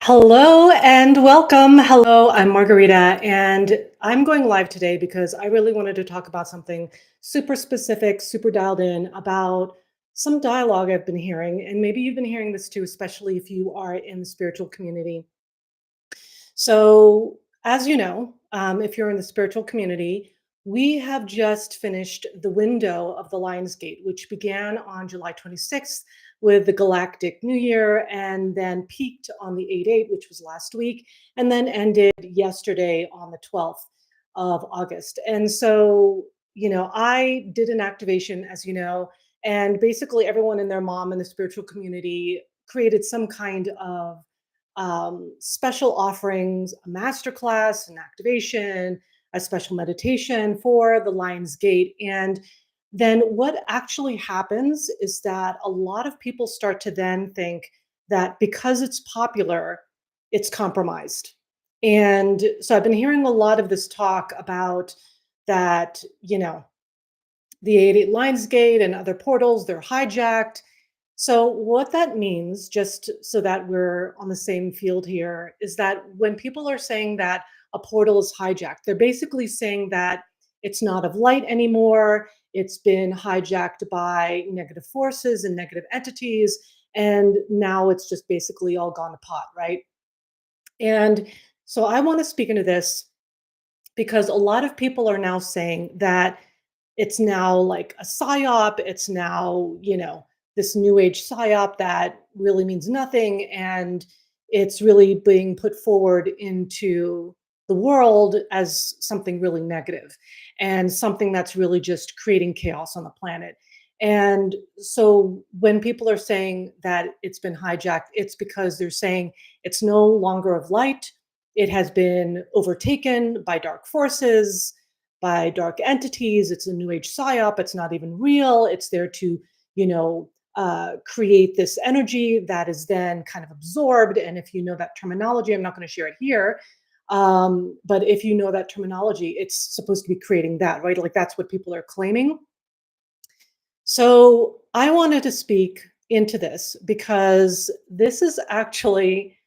Hello and welcome. Hello, I'm Margarita, and I'm going live today because I really wanted to talk about something super specific, super dialed in about some dialogue I've been hearing. And maybe you've been hearing this too, especially if you are in the spiritual community. So, as you know, if you're in the spiritual community, we have just finished the window of the Lion's Gate, which began on July 26th with the Galactic New Year and then peaked on the 8/8, which was last week, and then ended yesterday on the 12th of August. And so, I did an activation, as you know, and basically everyone and their mom in the spiritual community created some kind of special offerings, a masterclass, an activation, a special meditation for the Lion's Gate. And then what actually happens is that a lot of people start to then think that because it's popular, it's compromised. And so I've been hearing a lot of this talk about that, the 88 Lions Gate and other portals, they're hijacked. So, what that means, just so that we're on the same field here, is that when people are saying that a portal is hijacked, they're basically saying that it's not of light anymore. It's been hijacked by negative forces and negative entities. And now it's just basically all gone to pot, right? And so I want to speak into this because a lot of people are now saying that it's now like a psyop. It's now, this new age psyop that really means nothing. And it's really being put forward into the world as something really negative and something that's really just creating chaos on the planet. And so when people are saying that it's been hijacked, it's because they're saying it's no longer of light. It has been overtaken by dark forces, by dark entities. It's a new age psyop. It's not even real. It's there to, create this energy that is then kind of absorbed. And if you know that terminology, I'm not going to share it here. But if you know that terminology, it's supposed to be creating that, right? Like that's what people are claiming. So I wanted to speak into this because this is actually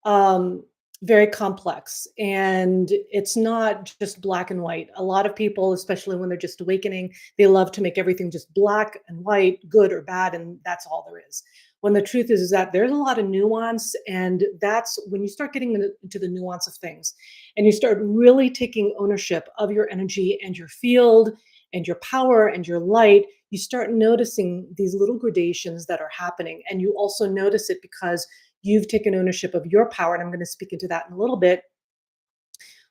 um, very complex and it's not just black and white. A lot of people, especially when they're just awakening, they love to make everything just black and white, good or bad, and that's all there is. When the truth is that there's a lot of nuance, and that's when you start getting into the nuance of things and you start really taking ownership of your energy and your field and your power and your light. You start noticing these little gradations that are happening, and you also notice it because you've taken ownership of your power. And I'm going to speak into that in a little bit,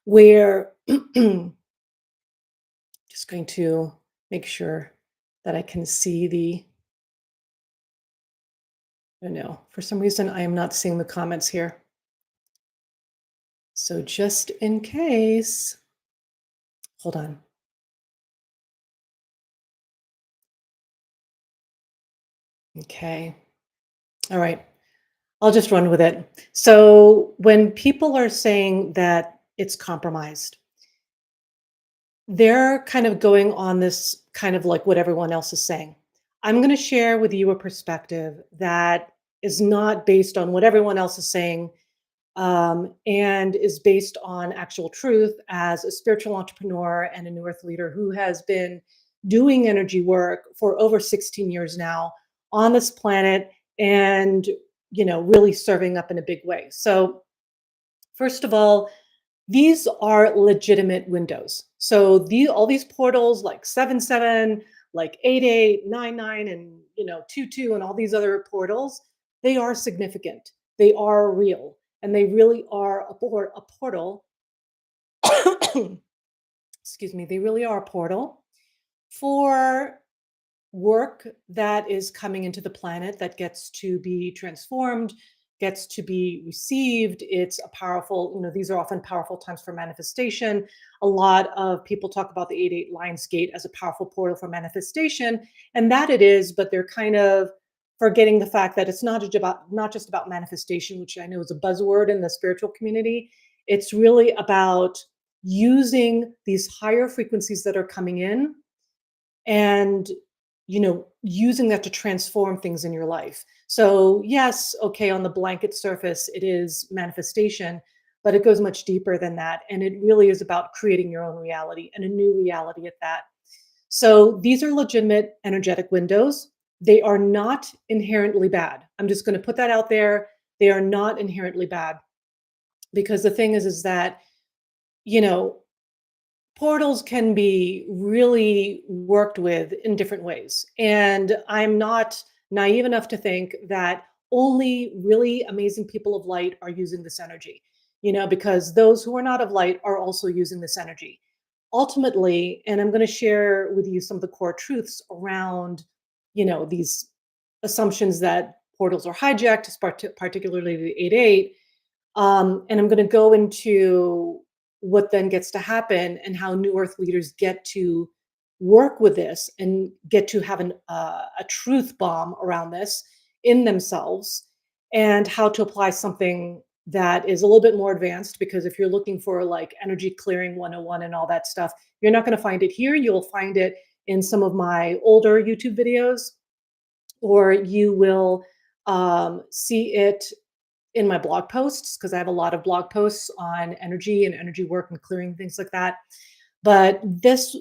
where just going to make sure that I can see oh no, for some reason I am not seeing the comments here. So just in case, hold on. Okay. All right. I'll just run with it. So when people are saying that it's compromised, they're kind of going on this kind of like what everyone else is saying. I'm going to share with you a perspective that is not based on what everyone else is saying, and is based on actual truth as a spiritual entrepreneur and a New Earth leader who has been doing energy work for over 16 years now on this planet and, really serving up in a big way. So, first of all, these are legitimate windows. So all these portals like 7/7, like 8/8, 9/9, and 2/2, and all these other portals, they are significant. They are real, and they really are a portal. Excuse me. They really are a portal for work that is coming into the planet that gets to be transformed, gets to be received. It's a powerful, these are often powerful times for manifestation. A lot of people talk about the 8/8 Lions Gate as a powerful portal for manifestation, and that it is, but they're kind of forgetting the fact that it's not just about manifestation, which I know is a buzzword in the spiritual community. It's really about using these higher frequencies that are coming in and using that to transform things in your life. So, yes, okay, on the blanket surface, it is manifestation, but it goes much deeper than that. And it really is about creating your own reality and a new reality at that. So, these are legitimate energetic windows. They are not inherently bad. I'm just going to put that out there. They are not inherently bad because the thing is that, you know, portals can be really worked with in different ways. And I'm not naive enough to think that only really amazing people of light are using this energy, because those who are not of light are also using this energy. Ultimately, and I'm going to share with you some of the core truths around, these assumptions that portals are hijacked, particularly the 8-8. And I'm going to go into what then gets to happen and how New Earth leaders get to work with this and get to have a truth bomb around this in themselves, and how to apply something that is a little bit more advanced. Because if you're looking for like energy clearing 101 and all that stuff, you're not going to find it here. You'll find it in some of my older YouTube videos, or you will see it in my blog posts, because I have a lot of blog posts on energy and energy work and clearing things like that. But this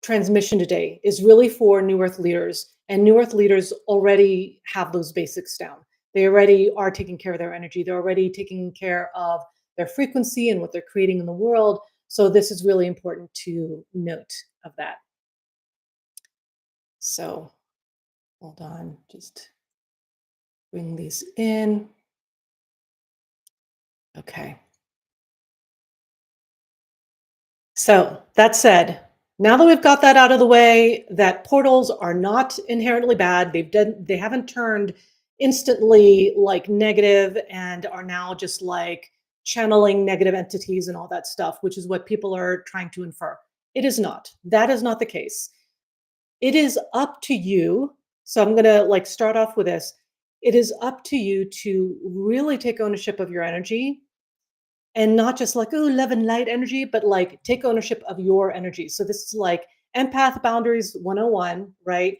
transmission today is really for New Earth leaders, and New Earth leaders already have those basics down. They already are taking care of their energy. They're already taking care of their frequency and what they're creating in the world. So this is really important to note of that. So hold on, just bring these in. Okay. So that said, now that we've got that out of the way, that portals are not inherently bad. They haven't turned instantly like negative and are now just like channeling negative entities and all that stuff, which is what people are trying to infer. It is not. That is not the case. It is up to you. So I'm gonna like start off with this. It is up to you to really take ownership of your energy, and not just like, oh, love and light energy, but like take ownership of your energy. So this is like empath boundaries 101, right?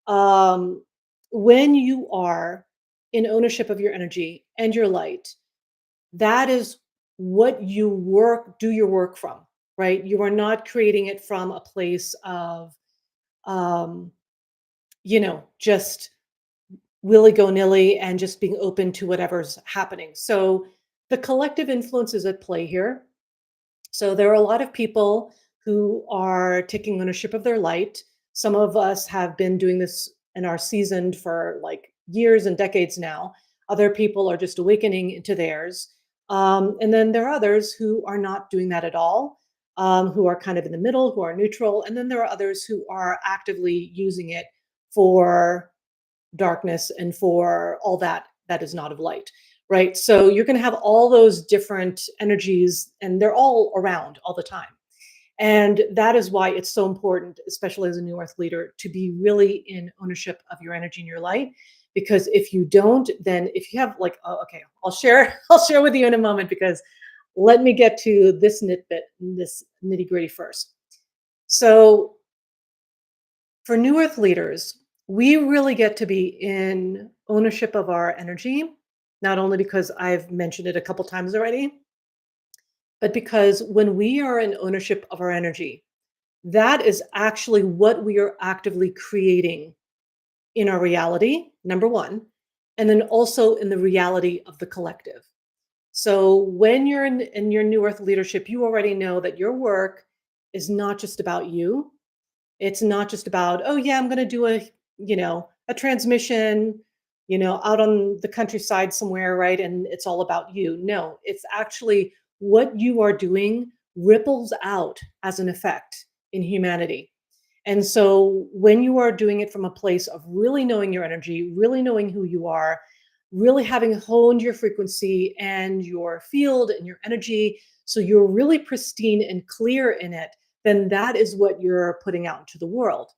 um when you are in ownership of your energy and your light, that is what you do your work from, right? You are not creating it from a place of um just willy go nilly and just being open to whatever's happening. So the collective influence is at play here. So there are a lot of people who are taking ownership of their light. Some of us have been doing this and are seasoned for like years and decades now. Other people are just awakening into theirs. And then there are others who are not doing that at all, who are kind of in the middle, who are neutral. And then there are others who are actively using it for darkness and for all that is not of light, right? So you're going to have all those different energies, and they're all around all the time. And that is why it's so important, especially as a new earth leader, to be really in ownership of your energy and your light. Because if you don't, then if you have like, oh, okay, I'll share I'll share with you in a moment, because let me get to this nitty gritty first. So for new earth leaders, we really get to be in ownership of our energy, not only because I've mentioned it a couple times already, but because when we are in ownership of our energy, that is actually what we are actively creating in our reality, number one, and then also in the reality of the collective. So when you're in your new earth leadership, you already know that your work is not just about you. It's not just about, oh yeah, I'm going to do a transmission, out on the countryside somewhere, right? And it's all about you. No, it's actually what you are doing ripples out as an effect in humanity. And so when you are doing it from a place of really knowing your energy, really knowing who you are, really having honed your frequency and your field and your energy, so you're really pristine and clear in it, then that is what you're putting out into the world.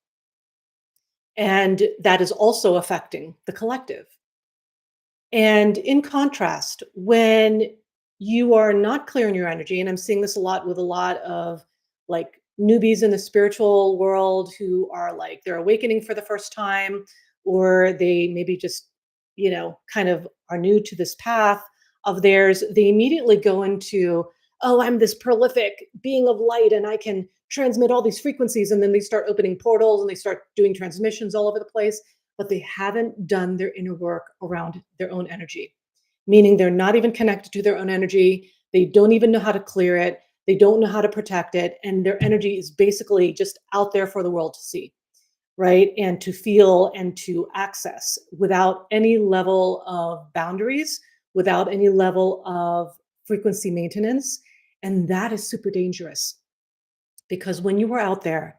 And that is also affecting the collective. And in contrast, when you are not clear in your energy, and I'm seeing this a lot with a lot of like newbies in the spiritual world who are like they're awakening for the first time, or they maybe just kind of are new to this path of theirs, they immediately go into, oh, I'm this prolific being of light and I can transmit all these frequencies. And then they start opening portals and they start doing transmissions all over the place, but they haven't done their inner work around their own energy, meaning they're not even connected to their own energy. They don't even know how to clear it. They don't know how to protect it. And their energy is basically just out there for the world to see, right? And to feel and to access without any level of boundaries, without any level of frequency maintenance. And that is super dangerous because when you are out there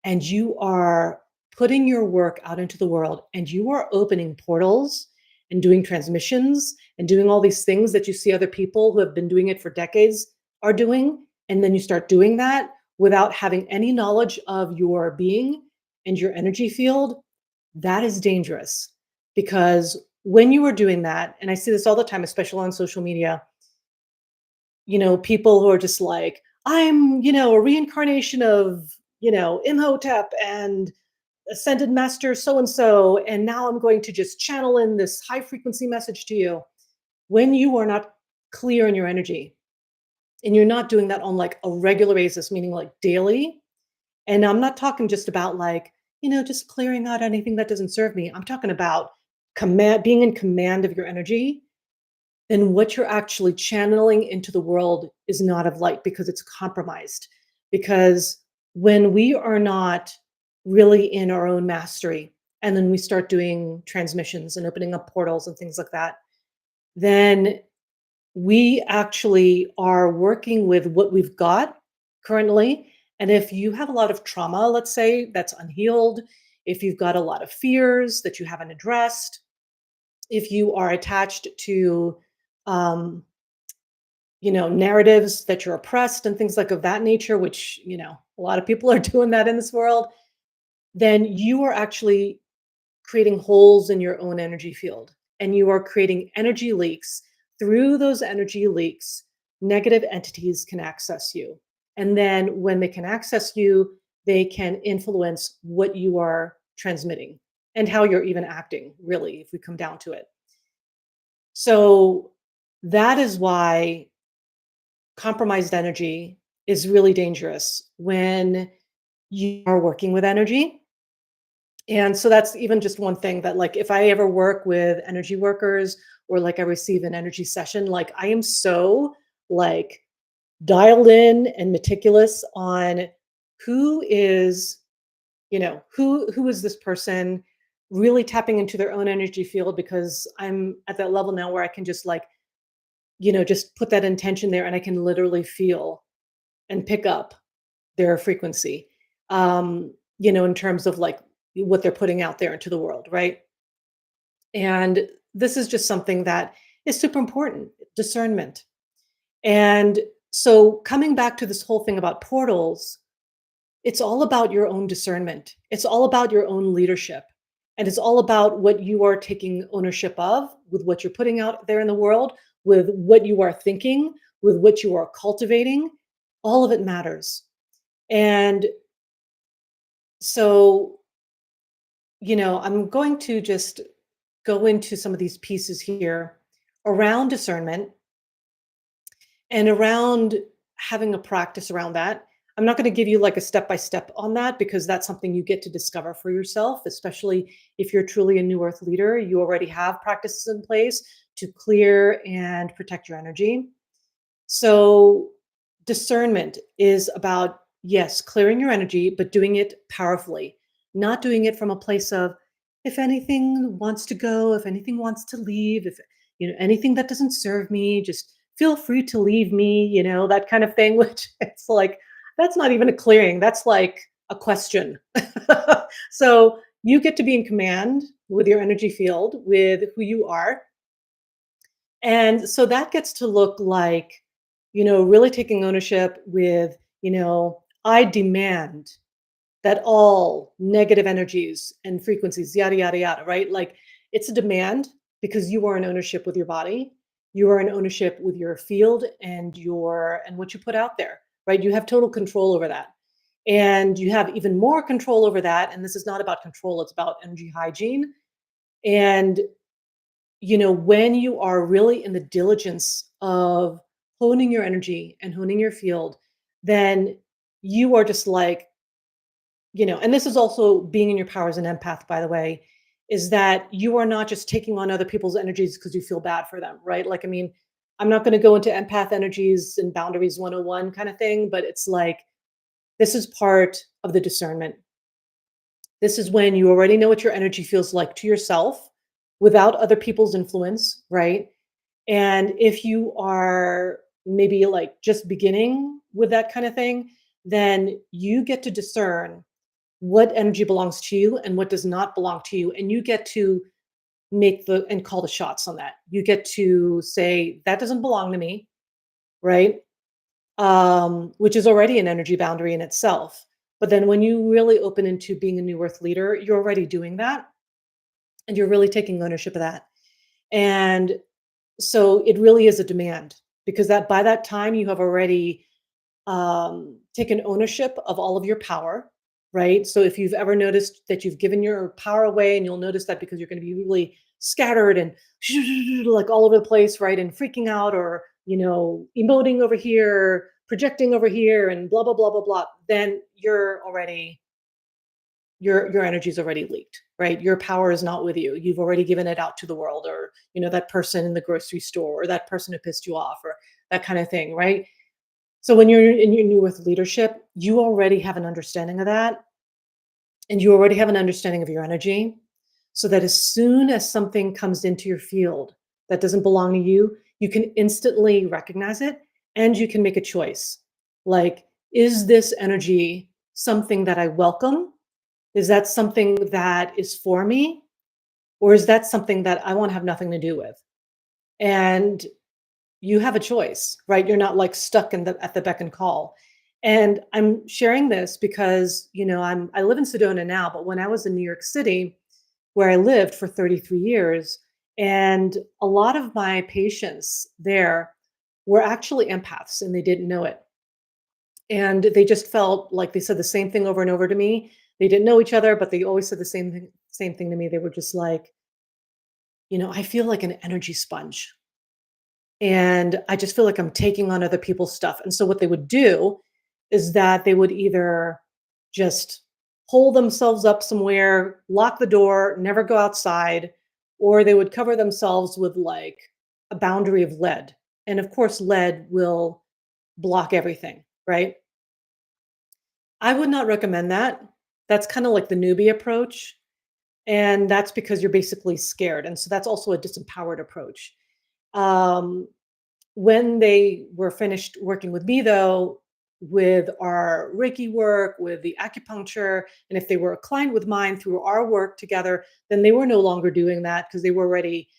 and you are putting your work out into the world and you are opening portals and doing transmissions and doing all these things that you see other people who have been doing it for decades are doing, and then you start doing that without having any knowledge of your being and your energy field, that is dangerous. Because when you are doing that, and I see this all the time, especially on social media, people who are just like, I'm, a reincarnation of, Imhotep and ascended master so and so, and now I'm going to just channel in this high frequency message to you. When you are not clear in your energy and you're not doing that on like a regular basis, meaning like daily, and I'm not talking just about like, just clearing out anything that doesn't serve me. I'm talking about being in command of your energy. Then what you're actually channeling into the world is not of light because it's compromised. Because when we are not really in our own mastery, and then we start doing transmissions and opening up portals and things like that, then we actually are working with what we've got currently. And if you have a lot of trauma, let's say, that's unhealed, if you've got a lot of fears that you haven't addressed, if you are attached to, um, narratives that you're oppressed and things like of that nature, which, a lot of people are doing that in this world, then you are actually creating holes in your own energy field and you are creating energy leaks. Through those energy leaks, negative entities can access you. And then when they can access you, they can influence what you are transmitting and how you're even acting, really, if we come down to it. So that is why compromised energy is really dangerous when you are working with energy. And so that's even just one thing that, like, if I ever work with energy workers or like I receive an energy session, like I am so like dialed in and meticulous on who is, who is this person, really tapping into their own energy field, because I'm at that level now where I can just like, just put that intention there and I can literally feel and pick up their frequency, in terms of like what they're putting out there into the world, right? And this is just something that is super important, discernment. And so coming back to this whole thing about portals, it's all about your own discernment. It's all about your own leadership. And it's all about what you are taking ownership of with what you're putting out there in the world, with what you are thinking, with what you are cultivating. All of it matters. And so, I'm going to just go into some of these pieces here around discernment and around having a practice around that. I'm not going to give you like a step by step on that because that's something you get to discover for yourself, especially if you're truly a new earth leader. You already have practices in place to clear and protect your energy. So, discernment is about, yes, clearing your energy, but doing it powerfully, not doing it from a place of, if anything wants to go, if anything wants to leave, if, anything that doesn't serve me, just feel free to leave me, that kind of thing, which it's like, that's not even a clearing. That's like a question. So you get to be in command with your energy field, with who you are. And so that gets to look like, really taking ownership with, I demand that all negative energies and frequencies, yada, yada, yada, right? Like it's a demand because you are in ownership with your body. You are in ownership with your field and what you put out there, right? You have total control over that. And you have even more control over that. And this is not about control, it's about energy hygiene. And when you are really in the diligence of honing your energy and honing your field, then you are just like, and this is also being in your power as an empath, by the way, is that you are not just taking on other people's energies because you feel bad for them, right? Like, I mean, I'm not going to go into empath energies and boundaries 101 kind of thing, but it's like, this is part of the discernment. This is when you already know what your energy feels like to yourself without other people's influence, right? And if you are maybe like just beginning with that kind of thing, then you get to discern what energy belongs to you and what does not belong to you. And you get to make the and call the shots on that. You get to say, that doesn't belong to me, right? Which is already an energy boundary in itself. But then when you really open into being a new earth leader, you're already doing that and you're really taking ownership of that. And so it really is a demand because that by that time you have already taken ownership of all of your power, right? So if you've ever noticed that you've given your power away, and you'll notice that because you're going to be really scattered and like all over the place, right? And freaking out or, emoting over here, projecting over here, and blah, blah, blah, blah, blah, then your energy's already leaked, right? Your power is not with you. You've already given it out to the world, or, that person in the grocery store, or that person who pissed you off, or that kind of thing, right? So when you're in your new earth leadership, you already have an understanding of that, and you already have an understanding of your energy, so that as soon as something comes into your field that doesn't belong to you, you can instantly recognize it and you can make a choice. Like, is this energy something that I welcome? Is that something that is for me? Or is that something that I want to have nothing to do with? And you have a choice, right? You're not like stuck at the beck and call. And I'm sharing this because, I live in Sedona now, but when I was in New York City, where I lived for 33 years, and a lot of my patients there were actually empaths and they didn't know it. And they just felt like they said the same thing over and over to me. They didn't know each other, but they always said the same thing to me. They were just like, I feel like an energy sponge. And I just feel like I'm taking on other people's stuff. And so what they would do is that they would either just hole themselves up somewhere, lock the door, never go outside, or they would cover themselves with like a boundary of lead. And of course, lead will block everything, right? I would not recommend that. That's kind of like the newbie approach. And that's because you're basically scared. And so that's also a disempowered approach. Um, when they were finished working with me, though, with our Reiki work, with the acupuncture, and if they were a client with mine through our work together, then they were no longer doing that because they were already,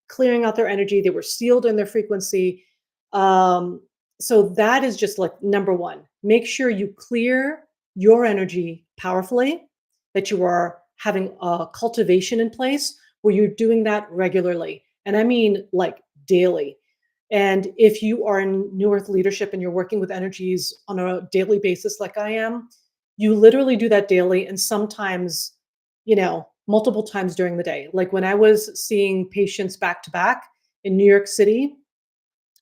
clearing out their energy. They were sealed in their frequency. Um, so that is just like number one. Make sure you clear your energy powerfully, that you are having a cultivation in place where you're doing that regularly. And I mean like daily. And if you are in New Earth leadership and you're working with energies on a daily basis, like I am, you literally do that daily and sometimes, multiple times during the day. Like when I was seeing patients back to back in New York City,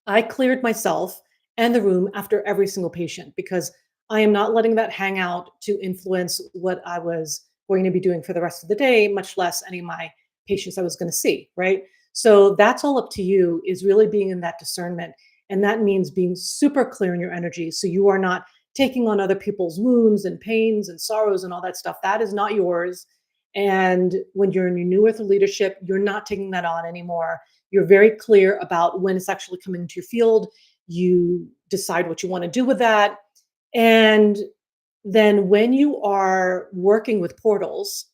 I cleared myself and the room after every single patient because I am not letting that hang out to influence what I was going to be doing for the rest of the day, much less any of my patients I was going to see, right? So that's all up to you, is really being in that discernment. And that means being super clear in your energy. So you are not taking on other people's wounds and pains and sorrows and all that stuff. That is not yours. And when you're in your new earth leadership, you're not taking that on anymore. You're very clear about when it's actually coming into your field. You decide what you want to do with that. And then when you are working with portals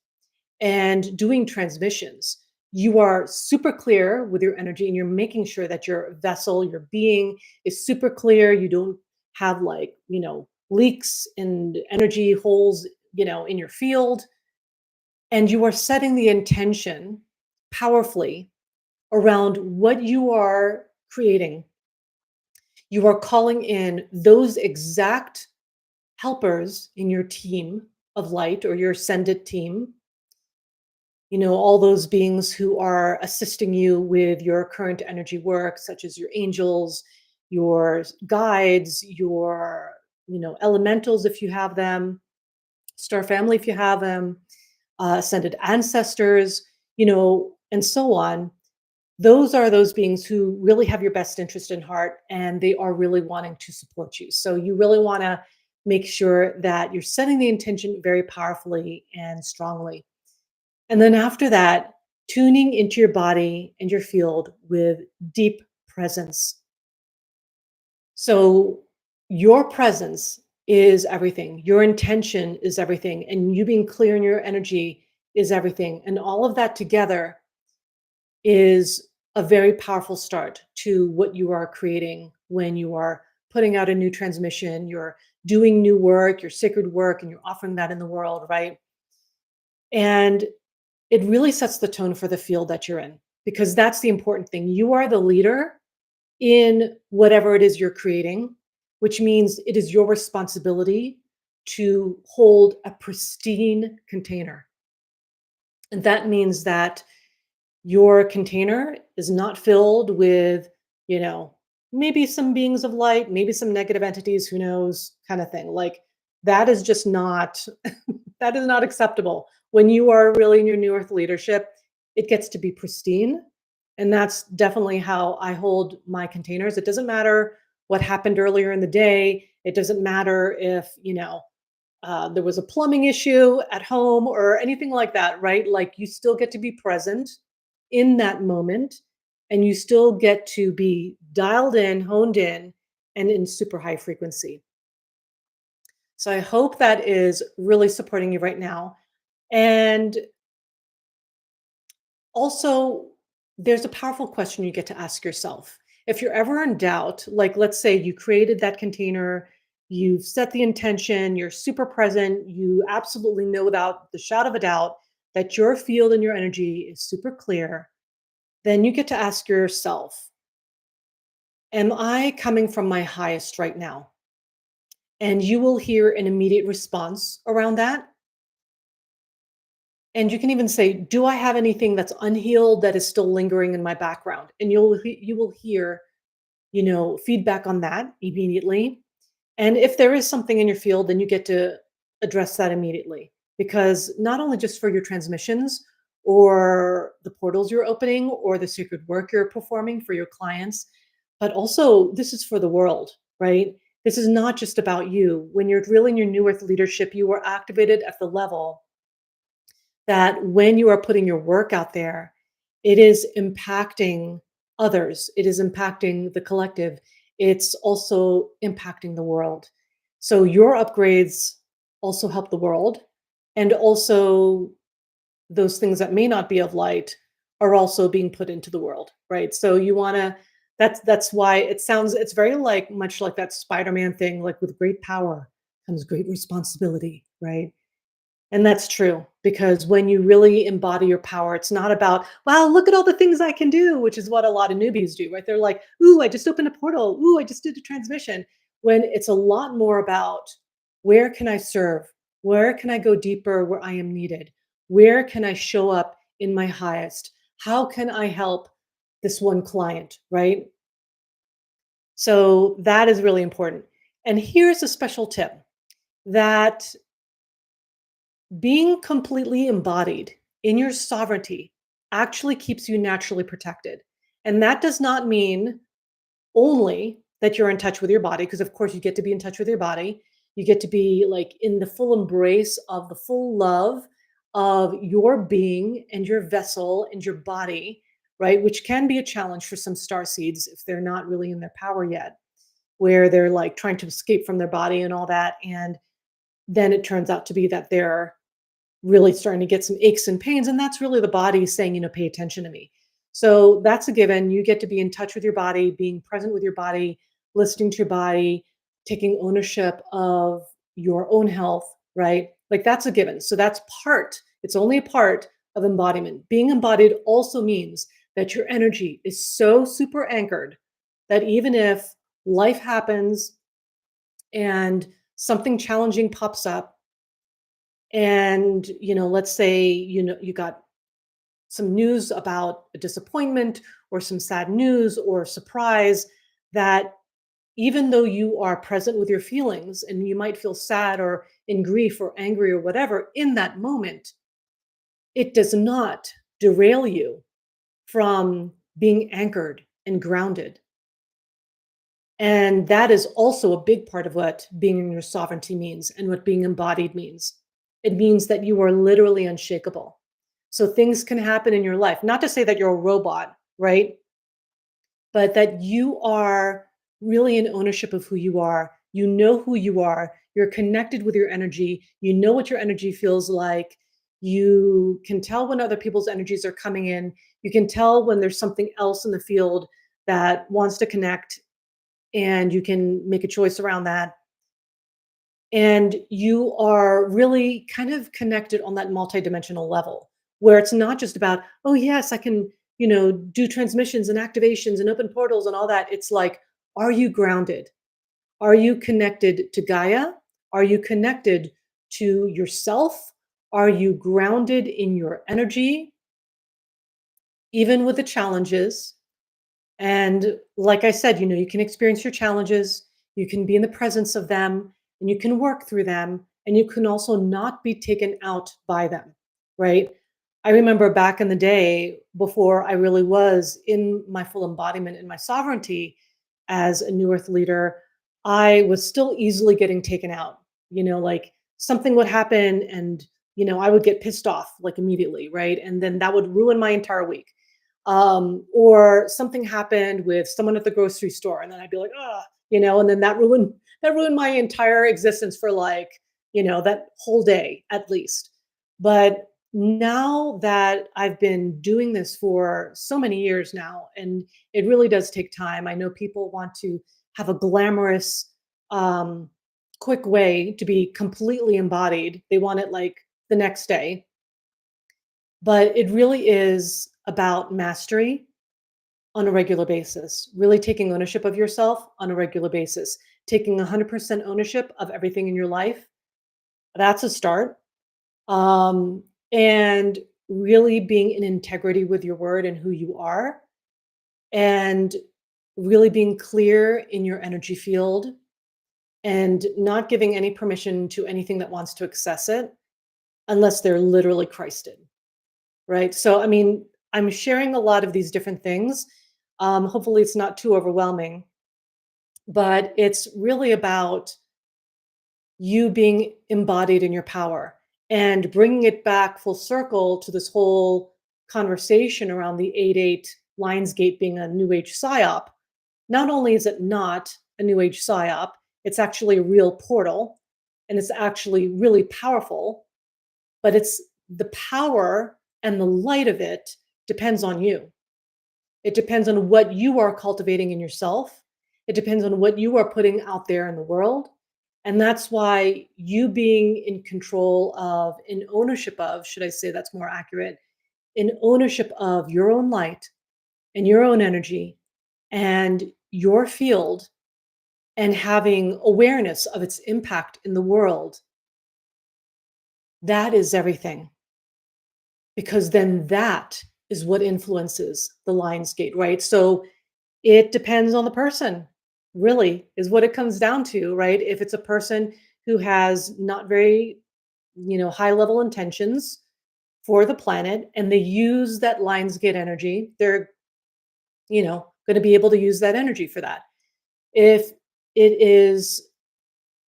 and doing transmissions, you are super clear with your energy and you're making sure that your vessel, your being is super clear. You don't have like, leaks and energy holes, in your field. And you are setting the intention powerfully around what you are creating. You are calling in those exact helpers in your team of light or your ascended team all those beings who are assisting you with your current energy work, such as your angels, your guides, your, elementals if you have them, star family if you have them, ascended ancestors, and so on. Those are those beings who really have your best interest in heart and they are really wanting to support you. So you really want to make sure that you're setting the intention very powerfully and strongly. And then after that, tuning into your body and your field with deep presence. So your presence is everything. Your intention is everything. And you being clear in your energy is everything. And all of that together is a very powerful start to what you are creating when you are putting out a new transmission, you're doing new work, your sacred work, and you're offering that in the world, right? And it really sets the tone for the field that you're in because that's the important thing. You are the leader in whatever it is you're creating, which means it is your responsibility to hold a pristine container. And that means that your container is not filled with, you know, maybe some beings of light, maybe some negative entities, who knows, kind of thing. Like that is just not that is not acceptable. When you are really in your new earth leadership, it gets to be pristine. And that's definitely how I hold my containers. It doesn't matter what happened earlier in the day. It doesn't matter if, there was a plumbing issue at home or anything like that, right? Like you still get to be present in that moment and you still get to be dialed in, honed in, and in super high frequency. So I hope that is really supporting you right now. And also, there's a powerful question you get to ask yourself. If you're ever in doubt, like let's say you created that container, you've set the intention, you're super present, you absolutely know without the shadow of a doubt that your field and your energy is super clear, then you get to ask yourself, am I coming from my highest right now? And you will hear an immediate response around that. And you can even say, do I have anything that's unhealed that is still lingering in my background? And you will hear, feedback on that immediately. And if there is something in your field, then you get to address that immediately. Because not only just for your transmissions or the portals you're opening or the sacred work you're performing for your clients, but also this is for the world, right? This is not just about you. When you're really in your new earth leadership, you are activated at the level that when you are putting your work out there, it is impacting others, it is impacting the collective, it's also impacting the world. So your upgrades also help the world, and also those things that may not be of light are also being put into the world, right? So you want to that's why it's very like much like that Spider-Man thing, like with great power comes great responsibility, right? And that's true because when you really embody your power, it's not about, wow, look at all the things I can do, which is what a lot of newbies do, right? They're like, ooh, I just opened a portal. Ooh, I just did a transmission. When it's a lot more about where can I serve? Where can I go deeper where I am needed? Where can I show up in my highest? How can I help this one client, right? So that is really important. And here's a special tip that being completely embodied in your sovereignty actually keeps you naturally protected. And that does not mean only that you're in touch with your body, because of course you get to be in touch with your body. You get to be like in the full embrace of the full love of your being and your vessel and your body, right? Which can be a challenge for some star seeds if they're not really in their power yet, where they're like trying to escape from their body and all that. And then it turns out to be that they're really starting to get some aches and pains. And that's really the body saying, pay attention to me. So that's a given. You get to be in touch with your body, being present with your body, listening to your body, taking ownership of your own health, right? Like that's a given. So that's it's only a part of embodiment. Being embodied also means that your energy is so super anchored that even if life happens and something challenging pops up, and let's say you got some news about a disappointment or some sad news or surprise, that even though you are present with your feelings and you might feel sad or in grief or angry or whatever in that moment, it does not derail you from being anchored and grounded. And that is also a big part of what being in your sovereignty means and what being embodied means. It means that you are literally unshakable. So things can happen in your life, not to say that you're a robot, right? But that you are really in ownership of who you are. You know who you are. You're connected with your energy. You know what your energy feels like. You can tell when other people's energies are coming in. You can tell when there's something else in the field that wants to connect, and you can make a choice around that. And you are really kind of connected on that multidimensional level where it's not just about, oh, yes, I can, do transmissions and activations and open portals and all that. It's like, are you grounded? Are you connected to Gaia? Are you connected to yourself? Are you grounded in your energy, even with the challenges? And like I said, you can experience your challenges, you can be in the presence of them, and you can work through them, and you can also not be taken out by them, right? I remember back in the day before I really was in my full embodiment and my sovereignty as a New Earth leader, I was still easily getting taken out. Like something would happen and, I would get pissed off like immediately, right? And then that would ruin my entire week, or something happened with someone at the grocery store, and then I'd be like, ah, and then that ruined my entire existence for like, that whole day at least. But now that I've been doing this for so many years now, and it really does take time. I know people want to have a glamorous, um, quick way to be completely embodied. They want it like the next day, but it really is about mastery on a regular basis, really taking ownership of yourself on a regular basis, taking 100% ownership of everything in your life. That's a start. Um, and really being in integrity with your word and who you are, and really being clear in your energy field and not giving any permission to anything that wants to access it unless they're literally Christed. Right. So, I mean, I'm sharing a lot of these different things. Hopefully, it's not too overwhelming, but it's really about you being embodied in your power and bringing it back full circle to this whole conversation around the 8-8 Lionsgate being a New Age psyop. Not only is it not a New Age psyop, it's actually a real portal and it's actually really powerful, but it's the power and the light of it depends on you. It depends on what you are cultivating in yourself. It depends on what you are putting out there in the world. And that's why you being in control of, in ownership of, should I say that's more accurate, in ownership of your own light and your own energy and your field, and having awareness of its impact in the world, that is everything. Because then that is what influences the Lionsgate, right? So it depends on the person, really, is what it comes down to, right? If it's a person who has not very, high level intentions for the planet and they use that Lionsgate energy, they're, going to be able to use that energy for that. If it is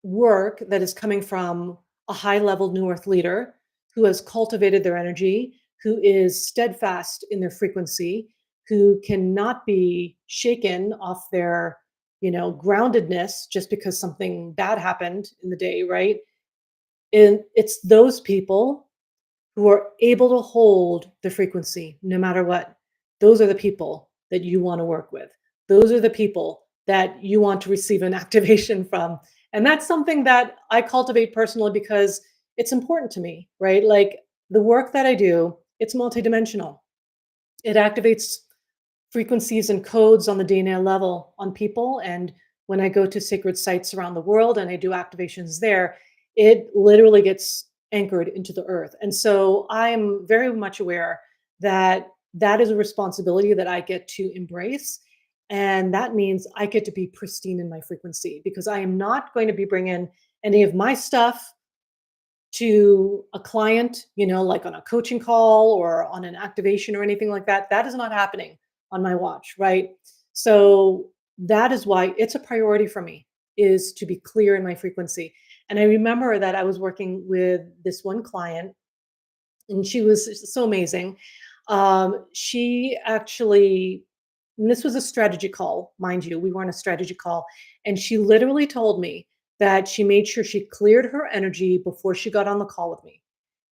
work that is coming from a high level New Earth leader who has cultivated their energy, who is steadfast in their frequency, who cannot be shaken off their, groundedness just because something bad happened in the day, right? And it's those people who are able to hold the frequency no matter what. Those are the people that you want to work with. Those are the people that you want to receive an activation from. And that's something that I cultivate personally because it's important to me, right? Like the work that I do, it's multidimensional. It activates frequencies and codes on the DNA level on people. And when I go to sacred sites around the world and I do activations there, it literally gets anchored into the earth. And so I'm very much aware that that is a responsibility that I get to embrace. And that means I get to be pristine in my frequency because I am not going to be bringing any of my stuff to a client, like on a coaching call or on an activation or anything like that. That is not happening on my watch, right? So that is why it's a priority for me is to be clear in my frequency. And I remember that I was working with this one client and she was so amazing. She actually, and this was a strategy call, mind you, we were on a strategy call, and she literally told me that she made sure she cleared her energy before she got on the call with me.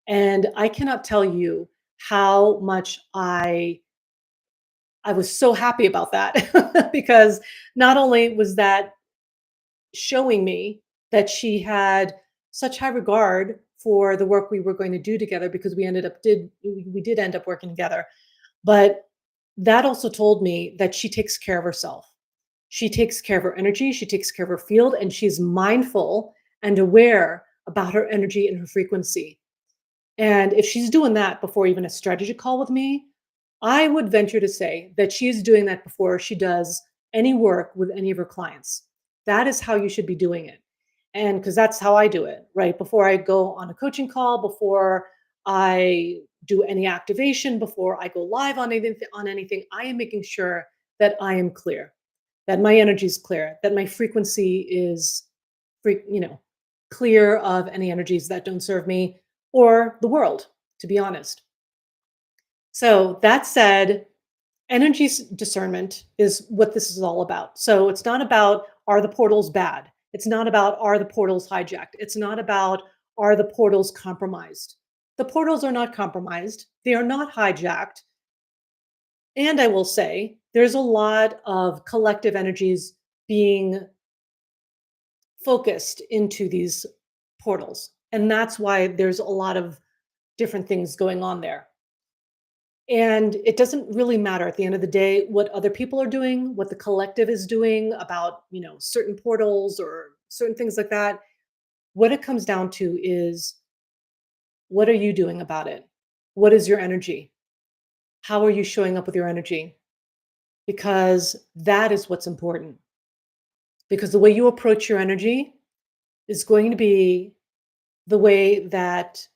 And I cannot tell you how much I was so happy about that because not only was that showing me that she had such high regard for the work we were going to do together because we did end up working together, but that also told me that she takes care of herself. She takes care of her energy, she takes care of her field, and she's mindful and aware about her energy and her frequency. And if she's doing that before even a strategy call with me, I would venture to say that she is doing that before she does any work with any of her clients. That is how you should be doing it. And because that's how I do it, right? Before I go on a coaching call, before I do any activation, before I go live on anything, I am making sure that I am clear, that my energy is clear, that my frequency is free, clear of any energies that don't serve me or the world, to be honest. So that said, discernment is what this is all about. So it's not about are the portals bad? It's not about are the portals hijacked? It's not about are the portals compromised? The portals are not compromised. They are not hijacked. And I will say there's a lot of collective energies being focused into these portals. And that's why there's a lot of different things going on there. And it doesn't really matter at the end of the day what other people are doing, what the collective is doing about, certain portals or certain things like that. What it comes down to is what are you doing about it? What is your energy? How are you showing up with your energy? Because that is what's important. Because the way you approach your energy is going to be the way that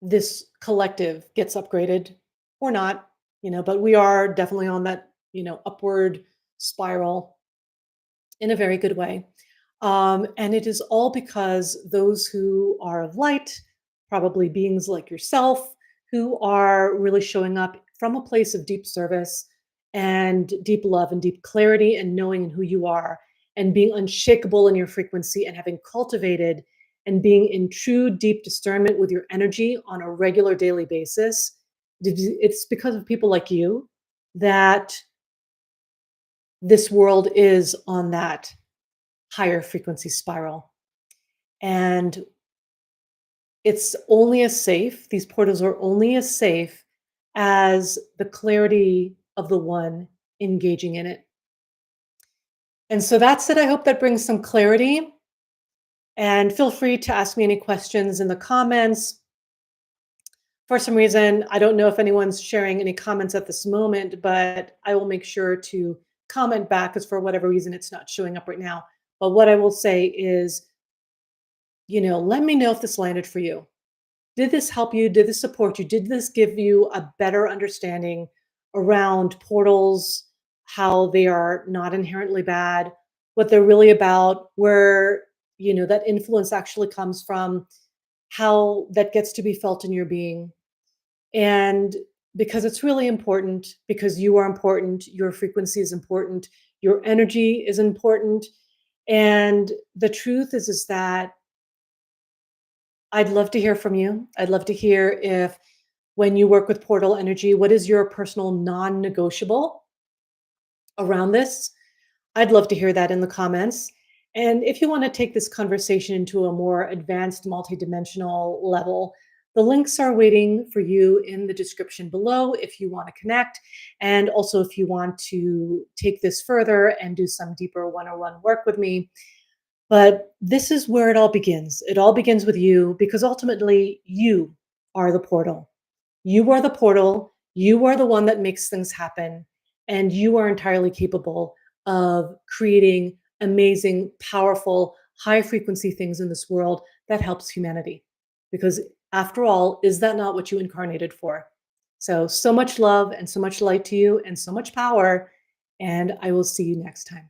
this collective gets upgraded or not, but we are definitely on that, upward spiral in a very good way. And it is all because those who are of light, probably beings like yourself, who are really showing up from a place of deep service and deep love and deep clarity and knowing who you are and being unshakable in your frequency and having cultivated and being in true deep discernment with your energy on a regular daily basis. It's because of people like you that this world is on that higher frequency spiral. And it's only as safe, these portals are only as safe as the clarity of the one engaging in it. And so that's it. I hope that brings some clarity. And feel free to ask me any questions in the comments. For some reason, I don't know if anyone's sharing any comments at this moment, but I will make sure to comment back because for whatever reason, it's not showing up right now. But what I will say is, let me know if this landed for you. Did this help you? Did this support you? Did this give you a better understanding around portals, how they are not inherently bad, what they're really about, where, that influence actually comes from, how that gets to be felt in your being? And because it's really important, because you are important, your frequency is important, your energy is important. And the truth is that I'd love to hear from you. I'd love to hear if when you work with portal energy, what is your personal non-negotiable around this? I'd love to hear that in the comments. And if you want to take this conversation into a more advanced multidimensional level, the links are waiting for you in the description below if you want to connect. And also if you want to take this further and do some deeper one-on-one work with me. But this is where it all begins. It all begins with you because ultimately you are the portal. You are the portal. You are the one that makes things happen, and you are entirely capable of creating amazing, powerful, high frequency things in this world that helps humanity. Because after all, is that not what you incarnated for? So, so much love and so much light to you and so much power. And I will see you next time.